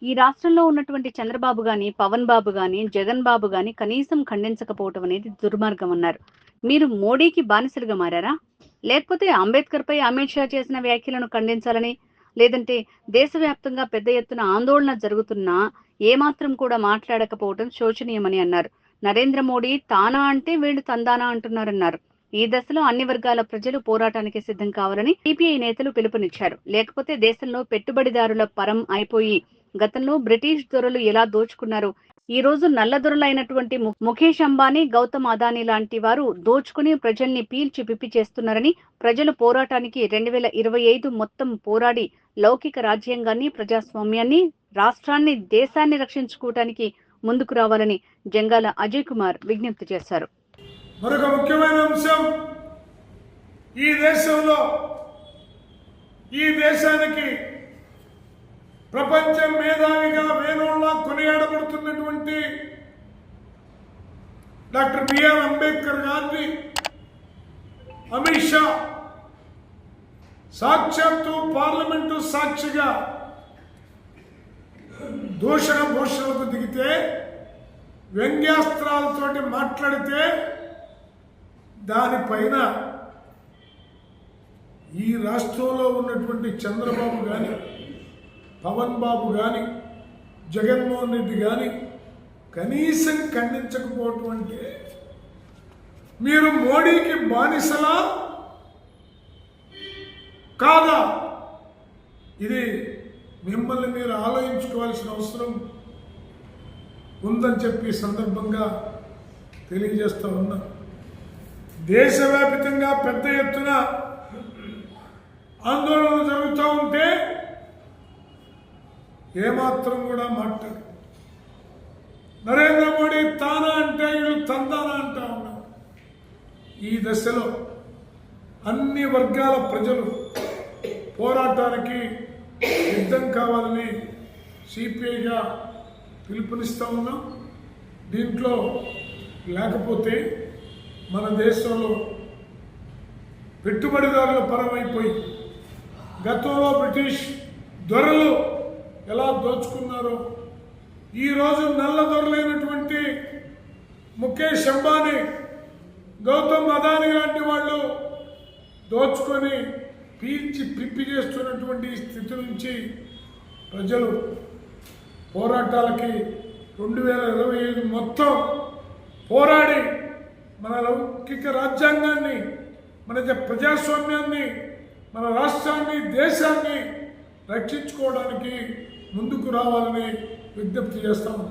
ఈ రాష్ట్రంలో ఉన్నటువంటి చంద్రబాబు గాని, పవన్ బాబు గాని, జగన్ బాబు గాని కనీసం ఖండించకపోవటం అనేది దుర్మార్గం అన్నారు. మీరు మోడీకి బానిసలుగా మారారా? లేకపోతే అంబేద్కర్‌పై అమిత్ షా చేసిన వ్యాఖ్యలను ఖండించాలని, లేదంటే దేశవ్యాప్తంగా పెద్ద ఎత్తున ఆందోళన జరుగుతున్నా ఏమాత్రం కూడా మాట్లాడకపోవటం శోచనీయమని అన్నారు. నరేంద్ర మోడీ తానా అంటే వీళ్ళు తందానా అంటున్నారన్నారు. ఈ దశలో అన్ని వర్గాల ప్రజలు పోరాటానికి సిద్ధం కావాలని సిపిఐ నేతలు పిలుపునిచ్చారు. లేకపోతే దేశంలో పెట్టుబడిదారుల పరం అయిపోయి గతంలో బ్రిటిష్ దొరలు ఎలా దోచుకున్నారు, ఈ రోజు నల్లదొరలైనటువంటి ముఖేష్ అంబానీ, గౌతమ్ అదానీ లాంటి వారు దోచుకుని ప్రజల్ని పీల్చి పిప్పి చేస్తున్నారని, ప్రజలు పోరాటానికి 2025 మొత్తం పోరాడి లౌకిక రాజ్యాంగాన్ని, ప్రజాస్వామ్యాన్ని, రాష్ట్రాన్ని, దేశాన్ని రక్షించుకోవటానికి ముందుకు రావాలని జంగాల అజయ్ కుమార్ విజ్ఞప్తి చేశారు. మరొక ముఖ్యమైన అంశం, ఈ దేశంలో ఈ దేశానికి ప్రపంచ మేధావిగా వేణోళ్ళ కొనియాడబడుతున్నటువంటి డాక్టర్ బిఆర్ అంబేద్కర్ గారిని అమిత్ షా సాక్షాత్తు పార్లమెంటు సాక్షిగా దూషణ భూషణలకు దిగితే, వ్యంగ్యాస్త్రాలతోటి మాట్లాడితే దానిపైన ఈ రాష్ట్రంలో ఉన్నటువంటి చంద్రబాబు కానీ, పవన్ బాబు కానీ, జగన్మోహన్ రెడ్డి కానీ కనీసం ఖండించకపోవటం అంటే మీరు మోడీకి బానిసలా కాదా? ఇది మిమ్మల్ని మీరు ఆలోచించుకోవాల్సిన అవసరం ఉందని చెప్పి సందర్భంగా తెలియజేస్తూ ఉన్నా. దేశవ్యాప్తంగా పెద్ద ఎత్తున ఆందోళనలు జరుగుతూ ఉంటే ఏమాత్రం కూడా మాట్లాడు. నరేంద్ర మోడీ తానా అంటే వీళ్ళు తందానా అంటా ఉన్నారు. ఈ దశలో అన్ని వర్గాల ప్రజలు పోరాటానికి సిద్ధం కావాలని సిపిఐగా పిలుపునిస్తూ ఉన్నాం. దీంట్లో లేకపోతే మన దేశంలో పెట్టుబడిదారుల పరమైపోయి గతంలో బ్రిటిష్ దొరలు ఎలా దోచుకున్నారో ఈరోజు నల్ల దొరలైనటువంటి ముఖేష్ అంబానీ, గౌతమ్ అదానీ లాంటి వాళ్ళు దోచుకొని పీల్చి పిప్పి చేస్తున్నటువంటి స్థితి నుంచి ప్రజలు పోరాటాలకి 2025 మొత్తం పోరాడి మన లౌకిక రాజ్యాంగాన్ని, మన ప్రజాస్వామ్యాన్ని, మన రాష్ట్రాన్ని, దేశాన్ని రక్షించుకోవడానికి ముందుకు రావాలని విజ్ఞప్తి చేస్తాము.